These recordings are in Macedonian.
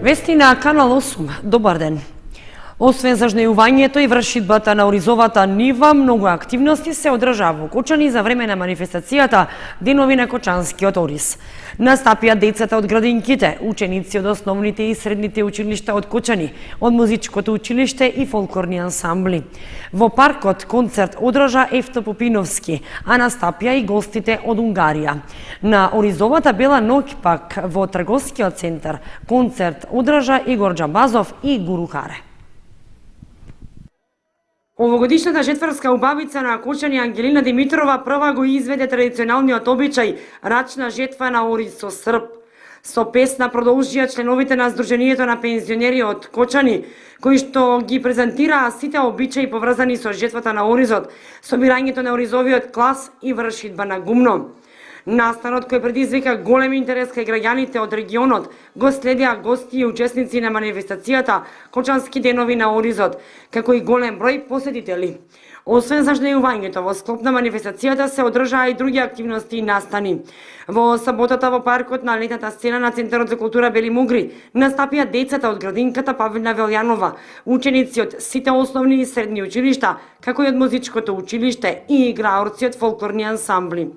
Вести на Канал 8. Добар ден. Освен зажнејувањето и вршидбата на оризовата нива, многу активности се одржаа во Кочани за време на манифестацијата Денови на Кочанскиот ориз. Настапија децата од градинките, ученици од основните и средните училишта од Кочани, од музичкото училиште и фолклорни ансамбли. Во паркот концерт одржа Евто Попиновски, а настапија и гостите од Унгарија. На оризовата бела ноќ пак во трговскиот центар концерт одржа Игор Џамбазов и Гуру Харе. Овогодишната жетварска убавица на Кочани Ангелина Димитрова прва го изведе традиционалниот обичај рачна жетва на ориз со срп. Со песна продолжија членовите на Сдруженијето на пензионери од Кочани, кои што ги презентираа сите обичаи поврзани со жетвата на оризот, собирањето на оризовиот клас и вршидба на гумно. Настанот кој предизвика голем интерес кај граѓаните од регионот го следеа гости и учесници на манифестацијата Кочански денови на оризот, како и голем број посетители. Освен зажнејувањето, во склоп на манифестацијата се одржаа и други активности и настани. Во саботата во паркот на летната сцена на Центарот за култура Бели Мугри настапија децата од градинката Павлина Велјанова, ученици од сите основни и средни училишта, како и од музичкото училиште и играорци од фолклорни ансамбли.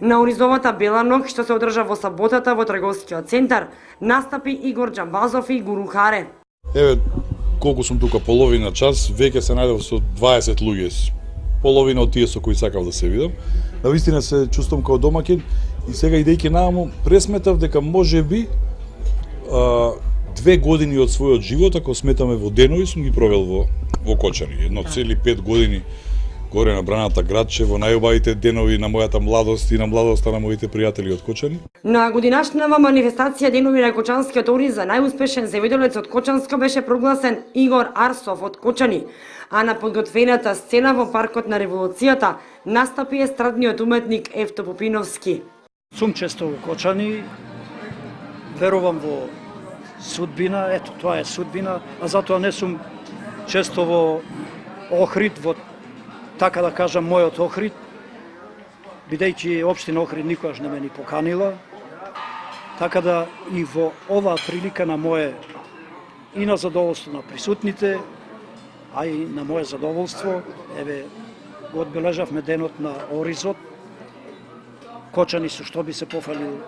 На оризовата бела ноќ, што се одржа во саботата во трговскиот центар, настапи Игор Џамбазов и Гуру Харе. Еве, колку сум тука половина час, веќе се најдов со 20 луѓе. Половина од тие со кои сакав да се видам. Навистина се чувствувам као домакин и сега идејќи нааму пресметав дека можеби 2 години од својот живот, ако сметаме во денови, сум ги провел во Кочани. 1,5 години горе на браната градче, во најубавите денови на мојата младост и на младоста на моите пријатели од Кочани. На годинашнава манифестација Денови на Кочанскиот ориз за најуспешен завиделец од Кочанско беше прогласен Игор Арсов од Кочани, а на подготвената сцена во паркот на Револуцијата настапи естрадниот уметник Евто Попиновски. Сум често во Кочани, верувам во судбина, ето тоа е судбина, а затоа не сум често во Охрид, во така да кажам, мојот Охрид, бидејќи општина Охрид никогаш не ме ни поканила, така да и во оваа прилика на мое и на задоволство на присутните, а и на мое задоволство, еве, го одбележавме денот на оризот. Кочани со што би се пофалил,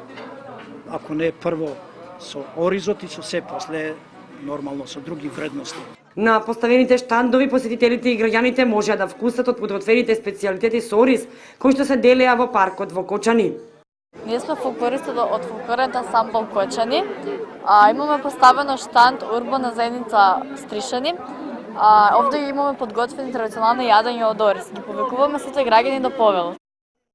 ако не прво со оризот и со се после, нормално со други вредности. На поставените штандови посетителите и граѓаните можеа да вкусат од подготвените специјалитети со ориз, кои што се делеа во паркот во Кочани. Ние сме фолклористи од фолклорен ансамбл Кочани. Имаме поставено штанд Урбана заедница Стришани. Овде имаме подготвени традиционални јадења од ориз. Ги повикуваме сите граѓани да повелат.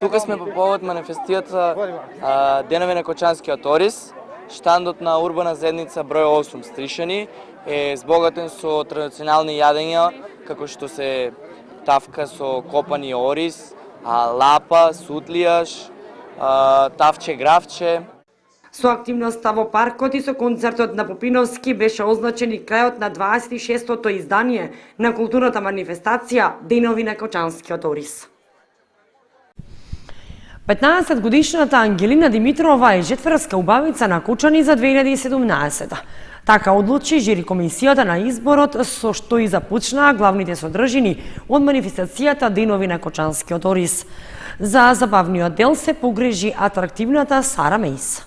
Тука сме по повод манифестацијата Денови на Кочанскиот ориз. Штандот на Урбана заедница број 8 Стришани е збогатен со традиционални јадења, како што се тавка со копани ориз, лапа, сутлијаш, тавче гравче. Со активноста во паркот и со концертот на Попиновски беше означен и крајот на 26-тото издание на културната манифестација Денови на Кочанскиот ориз. 15-годишната Ангелина Димитрова е жетварска убавица на Кочани за 2017. Така одлучи жири комисијата на изборот, со што и започнаа главните содржини од манифестацијата Денови на Кочанскиот ориз. За забавниот дел се погрежи атрактивната Сара Мејс.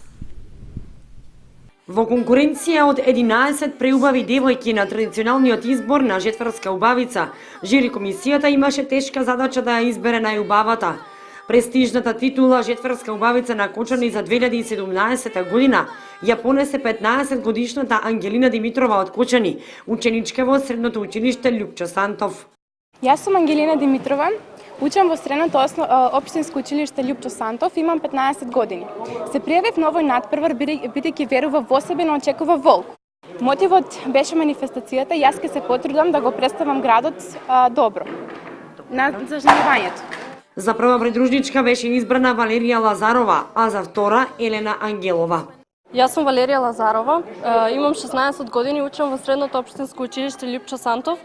Во конкуренција од 11 преубави девојки на традиционалниот избор на жетварска убавица, жири комисијата имаше тешка задача да ја избере најубавата. Престижната титула жетварска убавица на Кочани за 2017 година ја понесе 15-годишната Ангелина Димитрова од Кочани, ученичка во средното училиште Љупчо Сантов. Јас сум Ангелина Димитрова, учам во средното општинско училиште Љупчо Сантов, имам 15 години. Се пријавив на овој надпревар бидејќи верував во себе, но очекував волк. Мотивот беше манифестацијата, јас ќе се потрудам да го представам градот добро на зажнејувањето. За прва придружничка беше избрана Валерија Лазарова, а за втора Елена Ангелова. Јас сум Валерија Лазарова, имам 16 години, учам во средното општинско училиште Љупчо Сантов.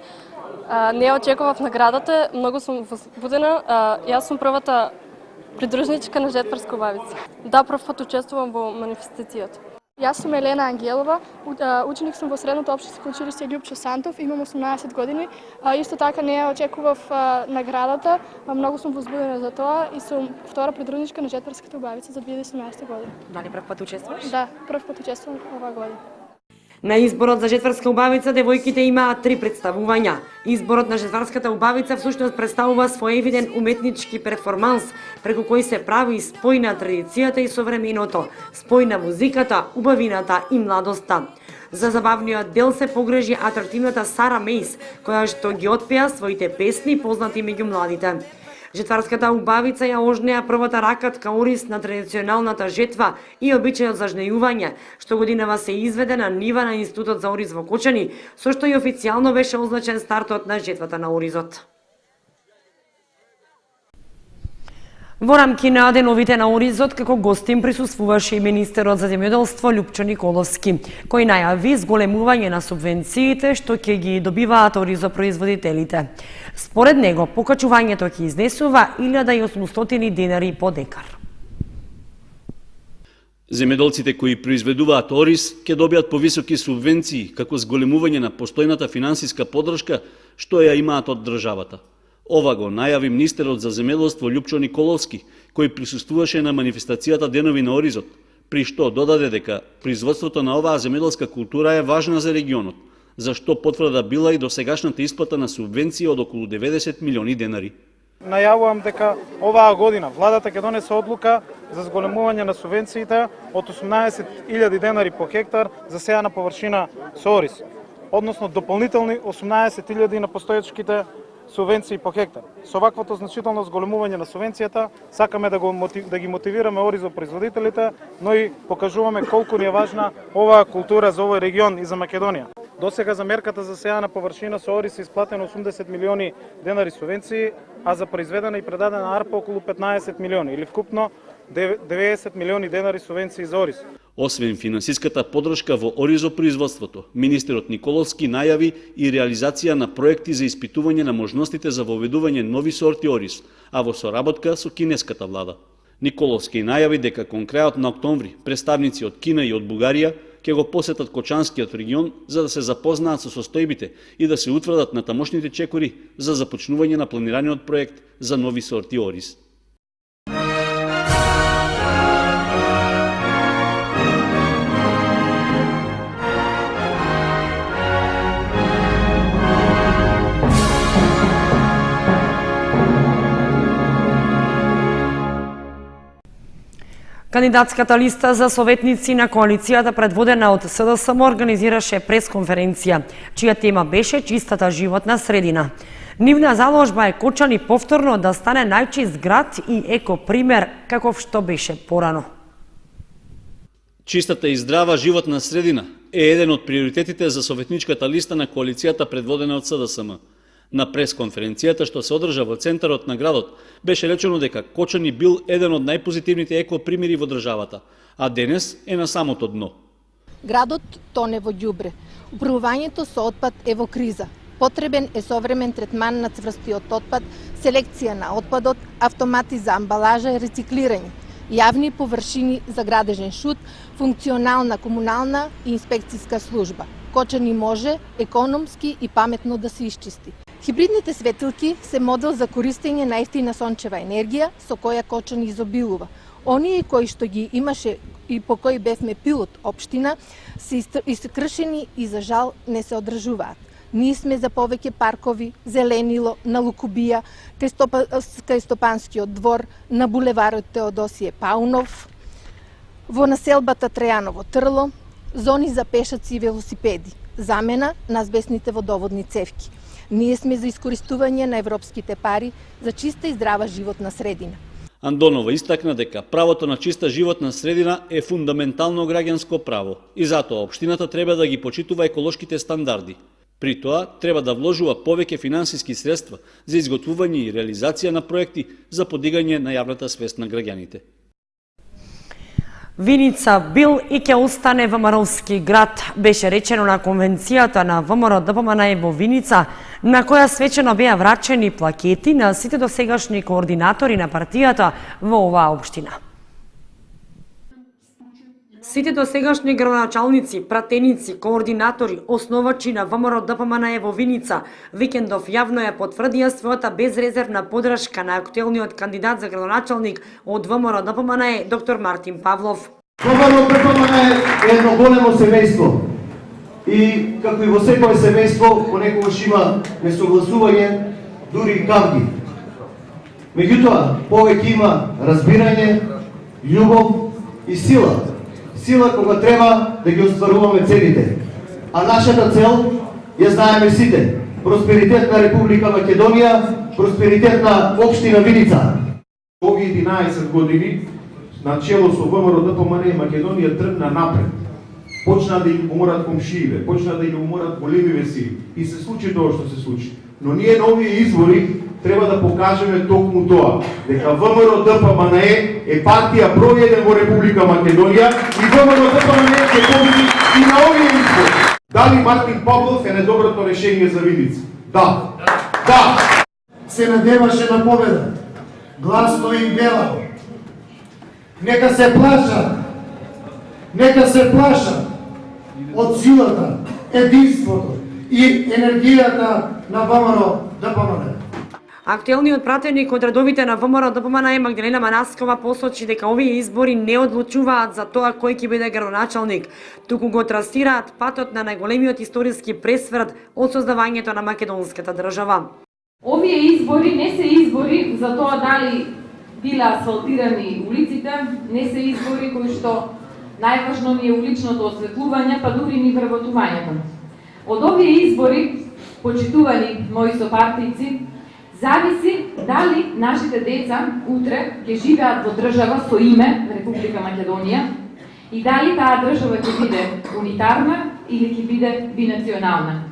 Не очекував наградата, многу сум возбудена. Јас сум првата придружничка на жетварска убавица. Да, прв пат учествувам во манифестацијата. Јас сум Елена Ангелова, ученик сум во средното општинско училиште Љупчо Сантов, имам 18 години. Исто така не ја очекував наградата, многу сум возбудена за тоа и сум втора придружничка на Жетварската убавица за 2018 година. Дали прв пат учествуваш? Да, прв пат учествувам оваа година. На изборот за Жетварска убавица девојките имаат 3 представувања. Изборот на Жетварската убавица всушност представува своевиден уметнички перформанс, преку кој се прави спој на традицијата и современото, спој на музиката, убавината и младоста. За забавниот дел се погрежи атрактивната Сара Мейс, која што ги отпеа своите песни познати меѓу младите. Жетварската убавица ја ожнеа првата ракатка орис на традиционалната жетва и обичајот за жнејување, што годинава се изведе на нива на Институтот за ориз во Кочани, со што и официјално беше означен стартот на жетвата на оризот. Во рамки на деновите на оризот, како гостин присуствуваше и министерот за земјоделство Љупчо Николовски, кој најави зголемување на субвенциите што ќе ги добиваат оризопроизводителите. Според него, покачувањето ќе изнесува 1800 денари по декар. Земјоделците кои произведуваат ориз ќе добијат повисоки субвенции како зголемување на постојната финансиска поддршка што ја имаат од државата. Ова го најави министерот за земјоделство Љупчо Николовски, кој присуствуваше на манифестацијата Денови на оризот, при што додаде дека производството на оваа земјоделска култура е важна за регионот, за што потврда била и досегашната исплата на субвенции од околу 90 милиони денари. Најавувам дека оваа година владата ќе донесе одлука за зголемување на субвенциите од 18.000 денари по хектар за сејана површина со ориз, односно дополнителни 18.000 на постоечките субвенции по хектар. Со ваквото значително зголемување на субвенцијата сакаме да ги мотивираме оризопроизводителите, но и покажуваме колку ни е важна оваа култура за овој регион и за Македонија. Досега за мерката за сејана површина со ориз се исплатено 80 милиони денари субвенции, а за произведена и предадена арпа околу 15 милиони или вкупно 90 милиони денари субвенции за ориз. Освен финансиската поддршка во оризопроизводството, министерот Николовски најави и реализација на проекти за испитување на можностите за воведување нови сорти ориз, а во соработка со кинеската влада. Николовски најави дека кон крајот на октомври представници од Кина и од Бугарија ќе го посетат Кочанскиот регион за да се запознаат со состојбите и да се утврдат на тамошните чекори за започнување на планираниот проект за нови сорти ориз. Кандидатската листа за советници на коалицијата предводена од СДСМ организираше пресконференција, чија тема беше чистата животна средина. Нивна заложба е Кочани повторно да стане најчист град и екопример каков што беше порано. Чистата и здрава животна средина е еден од приоритетите за советничката листа на коалицијата предводена од СДСМ. На пресконференцијата што се одржа во центарот на градот беше речено дека Кочани бил еден од најпозитивните екопримери во државата, а денес е на самото дно. Градот тоне во ѓубре. Управувањето со отпад е во криза. Потребен е современ третман на цврстиот отпад, селекција на отпадот, автомати за амбалажа и рециклирање, јавни површини за градежен шут, функционална комунална и инспекцијска служба. Кочани може економски и паметно да се исчисти. Хибридните светилки се модел за користење на ефтина сончева енергија со која Кочани изобилува. Оние кои што ги имаше и по кои бевме пилот општина се искршени и за жал не се одржуваат. Ние сме за повеќе паркови, зеленило на Лукубија, кај Стопанскиот двор, на булеварот Теодосије Паунов, во населбата Трајаново Трло, зони за пешаци и велосипеди, замена на азбестните водоводни цевки. Ние сме за искористување на европските пари за чиста и здрава животна средина. Андонова истакна дека правото на чиста животна средина е фундаментално граѓанско право и затоа општината треба да ги почитува еколошките стандарди. При тоа треба да вложува повеќе финансиски средства за изготвување и реализација на проекти за подигање на јавната свест на граѓаните. Виница бил и ќе остане ВМРО-ски град, беше речено на конвенцијата на ВМРО ДПМН во Виница, на која свечено беа врачени плакети на сите досегашни координатори на партијата во оваа општина. Сите досегашни градоначалници, пратеници, координатори, основачи на ВМРО ДПМНЕ во Виница викендов јавно ја потврдија својата безрезервна подршка на актуелниот кандидат за градоначалник од ВМРО ДПМНЕ доктор Мартин Павлов. ВМРО ДПМНЕ е едно големо семејство и како и во секое семејство понекогаш има несогласување, дури и кавги. Меѓутоа, повеќе има разбирање, љубов и сила. Сила кога треба да ги остваруваме целите. А нашата цел ја знаеме сите. Просперитет на Република Македонија, просперитет на општина Виница. Овие 11 години на чело со ВМРО ДПМНЕ Македонија тргна напред. Почна да им уморат комшиите, почна да им уморат големи веси и се случи тоа што се случи. Но ние на овие избори треба да покажеме токму тоа, дека ВМРО ДПМНЕ е партија број 1 во Република Македонија и ВМРО ДПМНЕ ќе победи и на овие избори. Дали Мартин Павлов е најдоброто решение за Виница? Да. Да. Се надеваше на победа. Гласно и бело. Нека се плашат од силата, единството и енергијата на ВМРО ДПМНЕ. Актуелниот пратеник од редовите на ВМРО ДПМНЕ Магдалена Манаскова посочи дека овие избори не одлучуваат за тоа кој ќе биде градоначалник, туку го трасираат патот на најголемиот историски пресврат од создавањето на македонската држава. Овие избори не се избори за тоа дали била асфалтирани улиците, не се избори кои што најважно ни е уличното осветлување, па дури ни вработувањето. Од овие избори, почитувани мои сопартијци, зависи дали нашите деца утре ќе живеат во држава со име Република Македонија и дали таа држава ќе биде унитарна или ќе биде бинационална.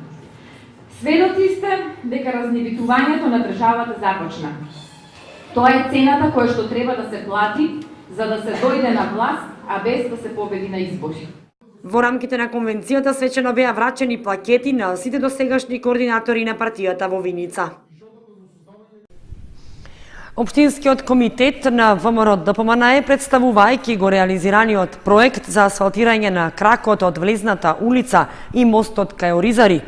Сведоци сте дека разневитувањето на државата започна. Тоа е цената која што треба да се плати за да се дојде на власт, а без да се победи на избори. Во рамките на конвенцијата свечено беа врачени плакети на сите досегашни координатори на партијата во Виница. Општинскиот комитет на ВМРО ДПМНЕ, представувајќи го реализираниот проект за асфалтирање на кракот од влезната улица и мостот кај Оризари,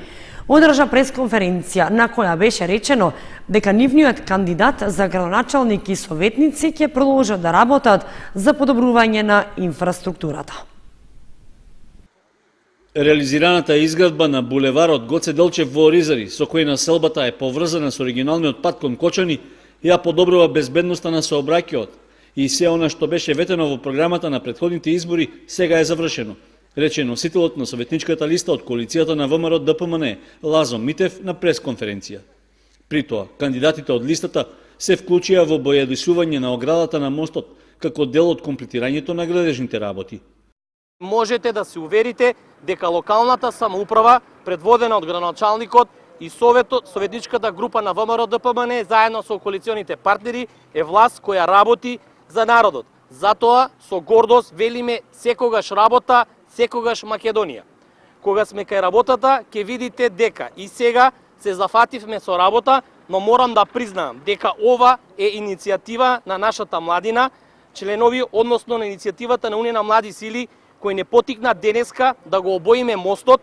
одржа пресконференција на која беше речено дека нивниот кандидат за градоначалник и советници ќе продолжат да работат за подобрување на инфраструктурата. Реализираната изградба на булеварот Гоце Делчев во Оризари, со кој населбата е поврзана со оригиналниот пат кон Кочани, ја подобрува безбедноста на сообраќајот и се она што беше ветено во програмата на претходните избори сега е завршено, рече носителот на советничката листа од коалицијата на ВМРО ДПМНЕ Лазо Митев на пресконференција. При тоа, кандидатите од листата се вклучија во бојадисување на оградата на мостот како дел од комплетирањето на градежните работи. Можете да се уверите дека локалната самоуправа, предводена од градоначалникот и советничката група на ВМРО ДПМНЕ заедно со коалиционите партнери е власт која работи за народот. Затоа со гордост велиме секогаш работа, секогаш Македонија. Кога сме кај работата, ќе видите дека и сега се зафативме со работа, но морам да признаам дека ова е иницијатива на нашата младина, членови, односно на иницијативата на Унија на млади сили, кои не потикна денеска да го обоиме мостот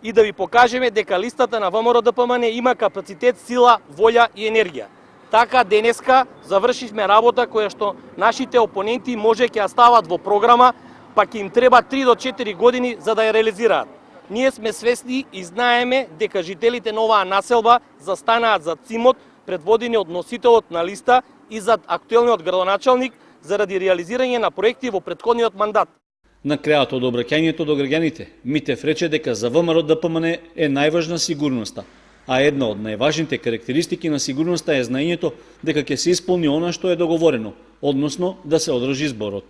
и да ви покажеме дека листата на ВМРО ДПМНЕ има капацитет, сила, волја и енергија. Така денеска завршивме работа која што нашите опоненти може ќе ја стават во програма, па ќе им треба 3 до 4 години за да ја реализираат. Ние сме свесни и знаеме дека жителите на оваа населба застанаат за ЦИМот, предводени од носителот на листа и за актуелниот градоначалник заради реализирање на проекти во претходниот мандат. На крајот од обраќањето до граѓаните, Митев рече дека за ВМРО ДПМНЕ е најважна сигурноста, а една од најважните карактеристики на сигурноста е знаењето дека ќе се исполни она што е договорено, односно да се одржи зборот.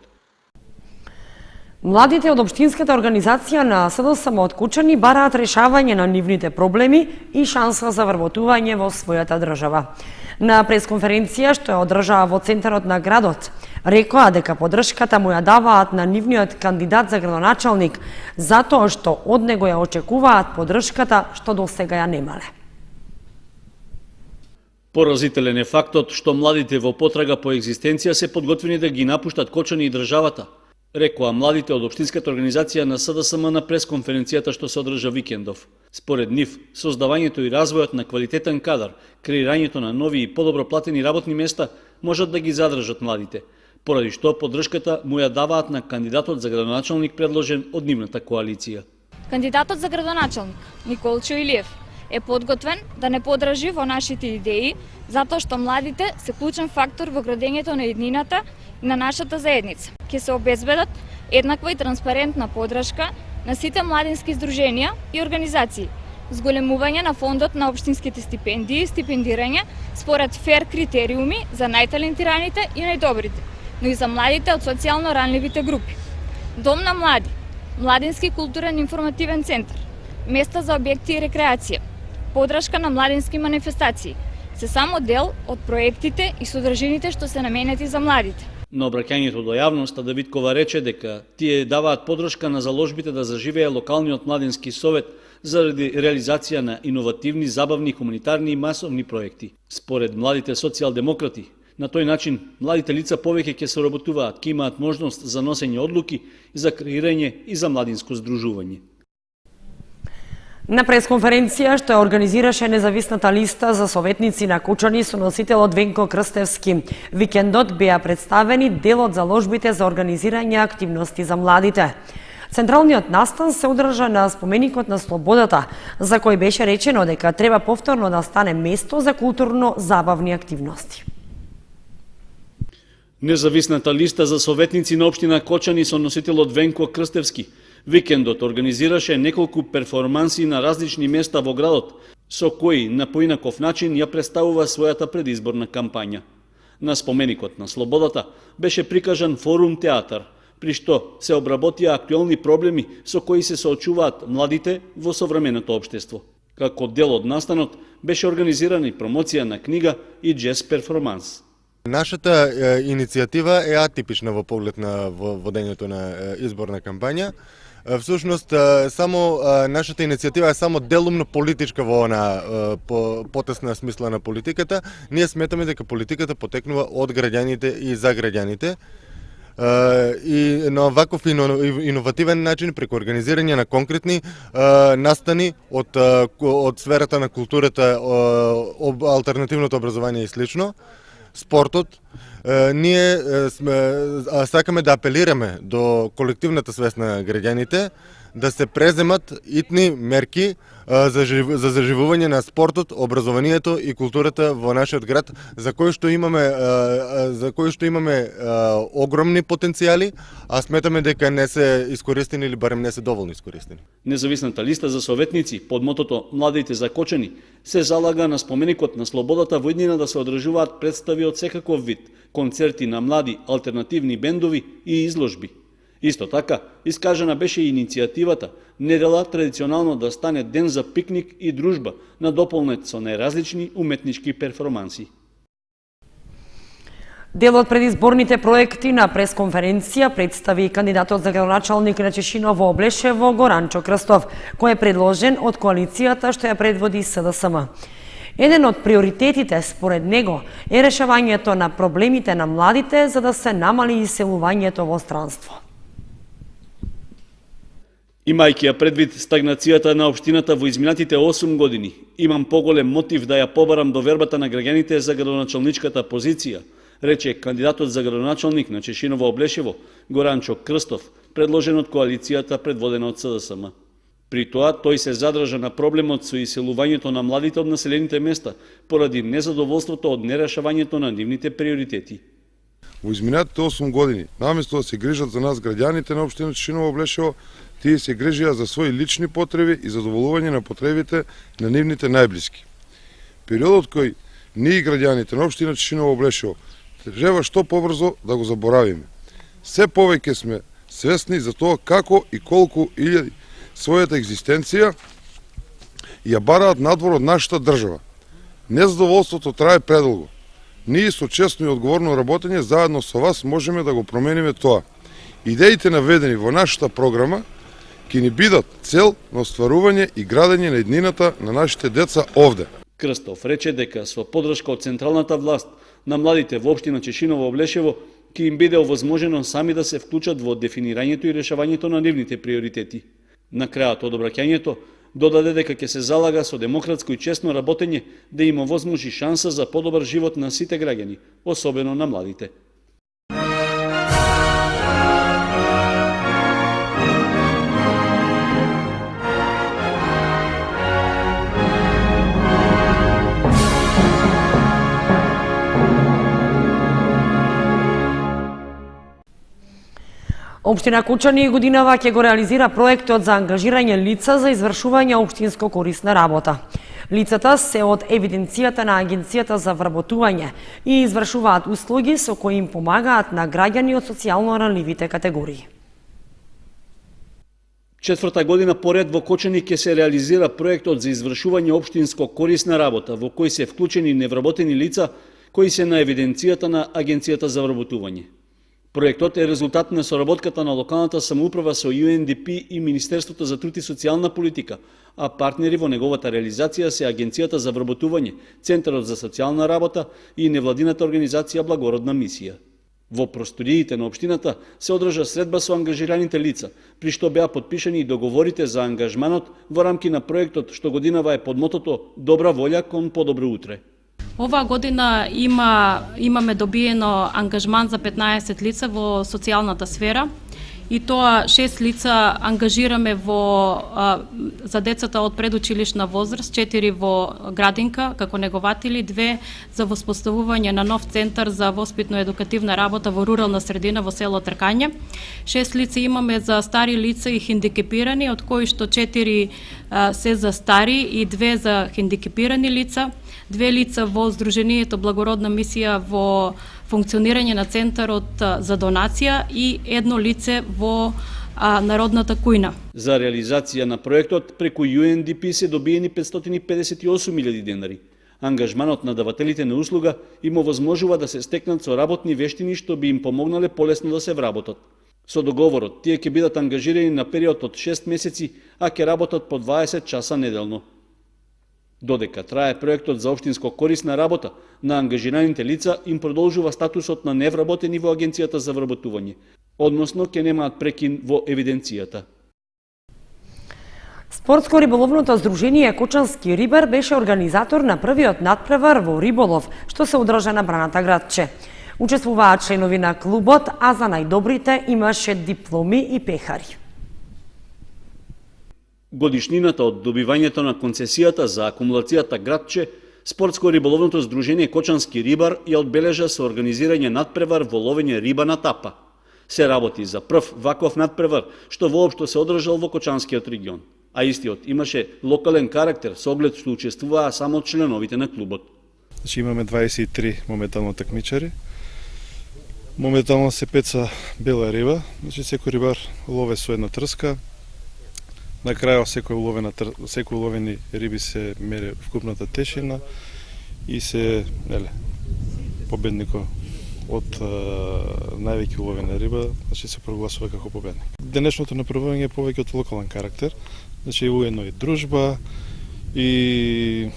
Младите од Општинската организација на СДСМ од Кучани бараат решавање на нивните проблеми и шанса за вработување во својата држава. На пресконференција што ја одржаа во центарот на градот, рекоа дека поддршката му ја даваат на нивниот кандидат за градоначалник затоа што од него ја очекуваат поддршката што досега ја немале. Поразителен е фактот што младите во потрага по екзистенција се подготвени да ги напуштат Кочани и државата. рекоа младите од Општинската организација на СДСМ на пресконференцијата што се одржа викендов. Според нив, создавањето и развојот на квалитетен кадар, креирањето на нови и подобро платени работни места можат да ги задржат младите, поради што поддршката му ја даваат на кандидатот за градоначалник предложен од нивната коалиција. Кандидатот за градоначалник, Николчо Илиев, е подготвен да не подржи во нашите идеи, затоа што младите се клучен фактор во градењето на еднината и на нашата заедница. Ќе се обезбедат еднаква и транспарентна поддршка на сите младински здруженија и организации, зголемување на фондот на општинските стипендии и стипендирање според фер критериуми за најталентираните и најдобрите, но и за младите од социјално ранливите групи. Дом на млади, младински културен информативен центар, места за објекти и рекреација, поддршка на младински манифестации, се само дел од проектите и содржините што се наменети за младите. На обраќањето до јавноста Давидкова рече дека тие даваат поддршка на заложбите да заживее локалниот младински совет заради реализација на иновативни, забавни, хуманитарни и масовни проекти. Според младите социјалдемократи, на тој начин младите лица повеќе ќе соработуваат, ќе имаат можност за носење одлуки, за креирање и за младинско здружување. На пресконференција што ја организираше независната листа за советници на Кучани со носителот Венко Крстевски, викендот беа представени дел од заложбите за организирање активности за младите. Централниот настан се одржа на споменикот на слободата, за кој беше речено дека треба повторно да стане место за културно-забавни активности. Независната листа за советници на општина Кочани со носителот Венко Крстевски викендот организираше неколку перформанси на различни места во градот, со кои на поинаков начин ја представува својата предизборна кампања. На споменикот на слободата беше прикажан форум театар, при што се обработија актуелни проблеми со кои се соочуваат младите во современото општество. Како дел од настанот беше организирана и промоција на книга и джез перформанс. Нашата иницијатива е атипична во поглед на водењето на изборна кампања. Всушност, само нашата иницијатива е само делумно политичка во она потесна смисла на политиката. Ние сметаме дека политиката потекнува од граѓаните и за граѓаните. И на ваков иновативен начин, преку организирање на конкретни настани од сферата на културата, алтернативното образование и слично, спортот, ние сакаме да апелираме до колективната свест на граѓаните да се преземат итни мерки за заживување на спортот, образованието и културата во нашиот град, за кои што имаме огромни потенцијали, а сметаме дека не се искористени или барем не се доволно искористени. Независната листа за советници под мотото Младите за Кочани се залага на споменикот на слободата во иднина да се одржуваат представи од секаков вид, концерти на млади алтернативни бендови и изложби. Исто така, искажана беше и иницијативата недела традиционално да стане ден за пикник и дружба, надополнет со најразлични уметнички перформанси. Дел од предизборните проекти на пресконференција представи кандидатот за градоначалник на Чешиново Облешево Горанчо Крстов, кој е предложен од коалицијата што ја предводи СДСМ. Еден од приоритетите според него е решавањето на проблемите на младите за да се намали иселувањето во странство. Имајќи ја предвид стагнацијата на општината во изминатите 8 години, имам поголем мотив да ја побарам довербата на граѓаните за градоначалничката позиција, рече кандидатот за градоначалник на Чешиново Облешево Горанчо Крстов, предложен од коалицијата предводена од СДСМ. При тоа, тој се задржа на проблемот со иселувањето на младите од населените места поради незадоволството од нерешавањето на нивните приоритети. Во изминатите 8 години, наместо да се грижат за нас граѓаните на општина Чешиново Облешево, тие се грижија за своји лични потреби и задоволување на потребите на нивните најблиски. Периодот кој ние граѓаните на општина Чешиново Облешево треба што побрзо да го заборавиме. Се повеќе сме свесни за тоа како и колку илјади својата екзистенција ја бараат надвор од нашата држава. Незадоволството трае предолго. Ние со честно и одговорно работење заедно со вас можеме да го промениме тоа. Идеите наведени во нашата програма ќе ни бидат цел на остварување и градење на еднината на нашите деца овде. Крстов рече дека со поддршка од централната власт на младите во општина Чешиново Облешево ќе им биде овозможено сами да се вклучат во дефинирањето и решавањето на нивните приоритети. На крајот од обраќањето додаде дека ќе се залага со демократско и честно работење да им овозможи шанса за подобар живот на сите граѓани, особено на младите. Општина Кучани годинава ќе го реализира проектот за ангажирање лица за извршување општинско корисна работа. Лицата се од евиденцијата на Агенцијата за вработување и извршуваат услуги со кои им помагаат на граѓани од социјално ранливите категории. Четврта година поред во Кочани ќе се реализира проектот за извршување општинско корисна работа во кој се вклучени невработени лица кои се на евиденцијата на Агенцијата за вработување. Проектот е резултат на соработката на локалната самоуправа со UNDP и Министерството за труд и социјална политика, а партнери во неговата реализација се Агенцијата за вработување, Центарот за социјална работа и невладината организација Благородна мисија. Во просториите на општината се одржа средба со ангажираните лица, при што беа подпишани и договорите за ангажманот во рамки на проектот што годинава е под мотото Добра волја кон подобро утре. Оваа година имаме добиено ангажман за 15 лица во социјалната сфера и тоа 6 лица ангажираме за децата од предучилишна возраст, 4 во градинка како негователи, 2 за воспоставување на нов центар за воспитно-едукативна работа во рурална средина во село Тркање. 6 лица имаме за стари лица и хендикепирани, од кои што 4 се за стари и 2 за хендикепирани лица. 2 лица во Сдруженијето Благородна мисија во функционирање на Центарот за донација и 1 лице во Народната кујна. За реализација на проектот преку UNDP се добиени 558.000 денари. Ангажманот на давателите на услуга им овозможува да се стекнат со работни вештини што би им помогнале полесно да се вработат. Со договорот, тие ќе бидат ангажирани на период од 6 месеци, а ќе работат по 20 часа неделно. Додека трае проектот за општинско корисна работа, на ангажираните лица им продолжува статусот на невработени во Агенцијата за вработување, односно ќе немаат прекин во евиденцијата. Спортско-риболовното здружение Кочански рибар беше организатор на првиот надпревар во риболов, што се одржа на браната градче. Учествуваат членови на клубот, а за најдобрите имаше дипломи и пехари. Годишнината од добивањето на концесијата за акумулацијата градче, Спортско-риболовното здружение Кочански рибар ја одбележа со организирање надпревар во ловење риба на тапа. Се работи за прв ваков надпревар што воопшто се одржал во Кочанскиот регион, а истиот имаше локален карактер со оглед што учествуваа само членовите на клубот. Значи имаме 23 моментално такмичари. Моментално се пеца бела риба, значи секој рибар лове со една трска. На крајот секој уловени риби се мере вкупната тешина и се победникот од највеќе уловена риба, значи се прогласува како победник. Денешното направување е повеќе од локален карактер, значи уедно и дружба и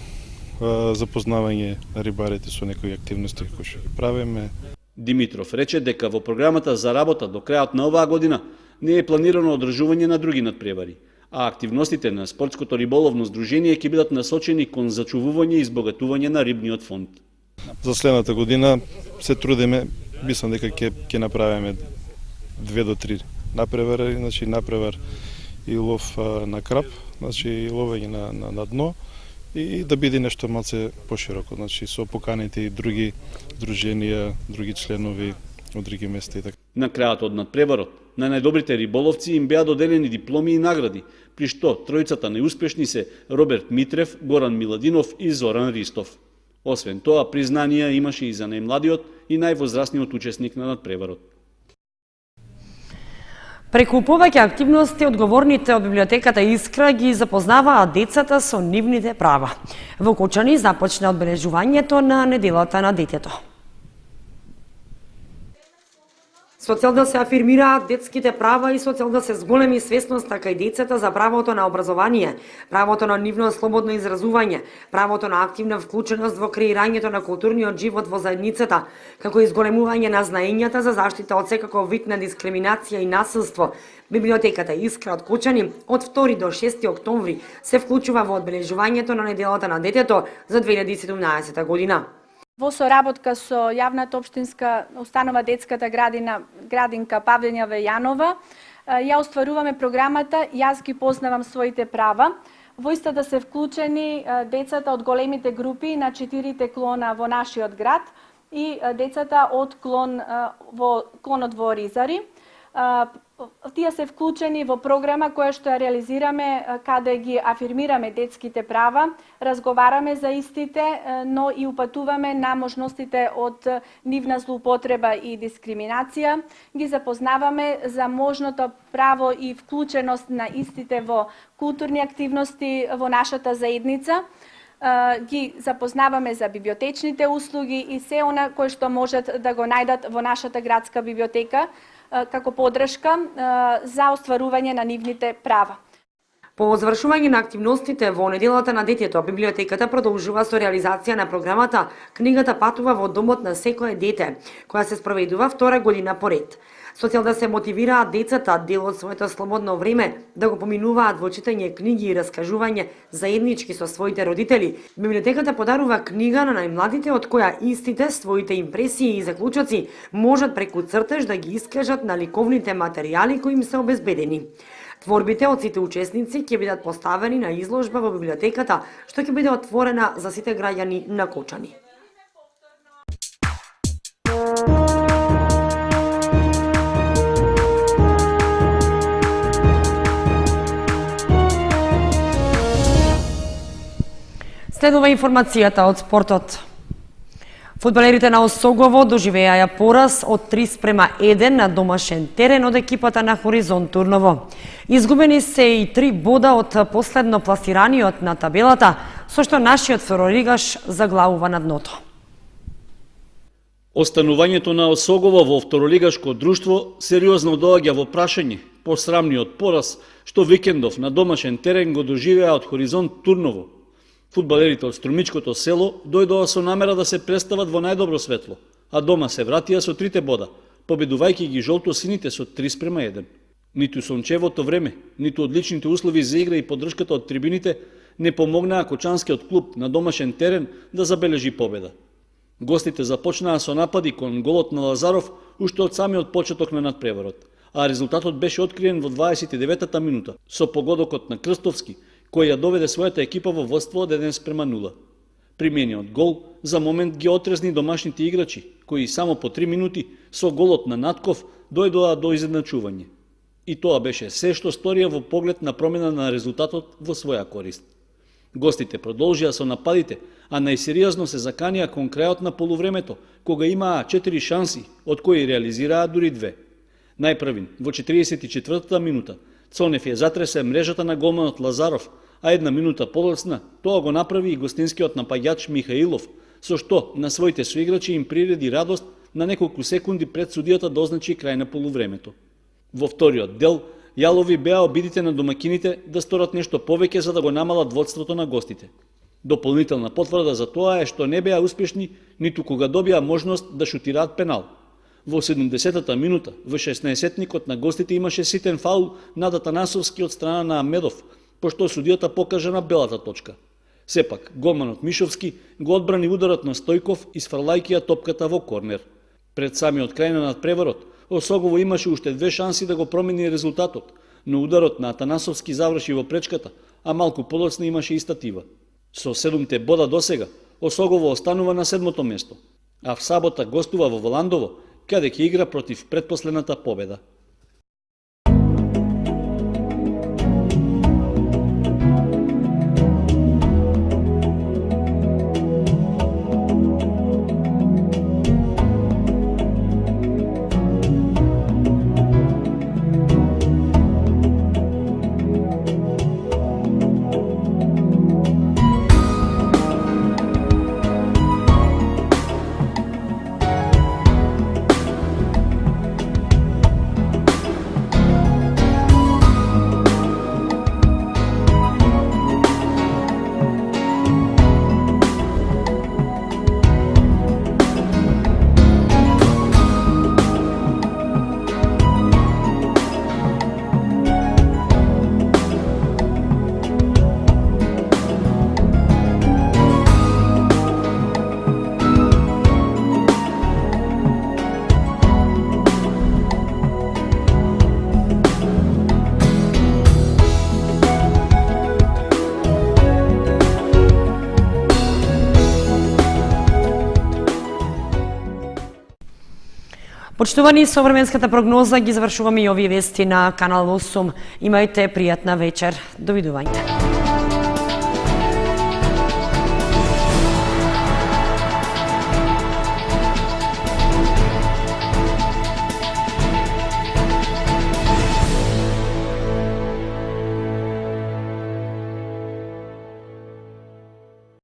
запознавање на рибарите со некои активности кои што ги правиме. Димитров рече дека во програмата за работа до крајот на оваа година не е планирано одржување на други надпревари, а активностите на Спортското риболовно здружение ќе бидат насочени кон зачувување и избогатување на рибниот фонд. За следната година се трудиме, мислам дека ќе направиме 2 до 3 напревари, значи напревар и лов на краб, значи ловење на дно и да биде нешто малце пошироко, значи со поканите и други здруженија, други членови од други места и така. На крајот од надпреварот, на најдобрите риболовци им беа доделени дипломи и награди, при што тројцата најуспешни се Роберт Митрев, Горан Миладинов и Зоран Ристов. Освен тоа, признанија имаше и за најмладиот и највозрастниот учесник на надпреварот. Преку повеќе активности, одговорните од библиотеката Искра ги запознаваат децата со нивните права. Во Кочани започна одбележувањето на неделата на детето. Со цел да се афирмираат детските права и со цел да се зголеми свесноста кај децата за правото на образование, правото на нивно слободно изразување, правото на активна вклученост во креирањето на културниот живот во заедницата, како и зголемување на знаењата за заштита од секаков вид на дискриминација и насилство, Библиотеката Искра од Кочани од 2 до 6 октомври се вклучува во одбележувањето на неделата на детето за 2017 година. Во соработка со јавната општинска установа детската градинка Павлења Јанова, ја остваруваме програмата Јас ги познавам своите права. Во истата се вклучени децата од големите групи на 4 клона во нашиот град и децата од клонот во Ризари. Тие се вклучени во програма која што ја реализираме каде ги афирмираме детските права, разговараме за истите, но и упатуваме на можностите од нивна злоупотреба и дискриминација, ги запознаваме за можното право и вклученост на истите во културни активности во нашата заедница, ги запознаваме за библиотечните услуги и се она кој што можат да го најдат во нашата градска библиотека, како подршка за остварување на нивните права. По завршување на активностите во неделата на детето, библиотеката продолжува со реализација на програмата Книгата патува во домот на секое дете, која се спроведува 2 година поред. Со цел да се мотивираат децата дел од своето слободно време да го поминуваат во читање книги и раскажување заеднички со своите родители, библиотеката подарува книга на најмладите од која истите своите импресии и заклучоци можат преку цртеж да ги искажат на ликовните материјали кои им се обезбедени. Творбите од сите учесници ќе бидат поставени на изложба во библиотеката, што ќе биде отворена за сите граѓани на Кочани. Следува информацијата од спортот. Фудбалерите на Осогово доживеаја пораз од 3:1 на домашен терен од екипата на Хоризонт Турново. Изгубени се и 3 бода од последно пласираниот на табелата, со што нашиот второлигаш заглавува на дното. Останувањето на Осогово во второлигашко друштво сериозно доаѓа во прашање по срамниот пораз што викендов на домашен терен го доживеа од Хоризонт Турново. Фудбалерите од Струмичкото село дојдоа со намера да се представат во најдобро светло, а дома се вратија со 3 бода, победувајќи ги жолто-сините со 3:1. Ниту сончевото време, ниту одличните услови за игра и поддршката од трибините не помогнаа Кочанскиот клуб на домашен терен да забележи победа. Гостите започнаа со напади кон голот на Лазаров уште од самиот почеток на надпреварот, а резултатот беше откриен во 29-та минута со погодокот на Крстовски, кој ја доведе својата екипа во водство од 1:0. Примениот гол за момент ги отрезни домашните играчи, кои само по 3 минути со голот на Натков дојдоа до изедначување. И тоа беше се што сторија во поглед на промена на резултатот во своја корист. Гостите продолжија со нападите, а најсериозно се заканија кон крајот на полувремето, кога имаа 4 шанси, од кои реализираа дури 2. Најпрвин, во 44-та минута, Цонев ја затресе мрежата на голманот Лазаров, а 1 минута подоцна тоа го направи и гостинскиот напаѓач Михаилов, со што на своите соиграчи им приреди радост на неколку секунди пред судијата да означи крај на полувремето. Во вториот дел, јалови беа обидите на домакините да сторат нешто повеќе за да го намалат водството на гостите. Дополнителна потврда за тоа е што не беа успешни ниту кога добија можност да шутираат пенал. Во 70-та минута, во 16-тникот на гостите имаше ситен фаул над Атанасовски од страна на Амедов, пошто судијата покажа на белата точка. Сепак, голманот Мишовски го одбрани ударот на Стојков исфрлајќи ја топката во корнер. Пред самиот крај на надпреварот, Осогово имаше уште 2 шанси да го промени резултатот, но ударот на Атанасовски заврши во пречката, а малку подоцна имаше и статива. Со 7 бода досега, Осогово останува на 7-то место, а в сабота гостува во Воландово, каде ќе игра против предпоследната победа. Почитувани, со временската прогноза ги завршуваме и овие вести на Канал 8. Имајте пријатна вечер. Довидување.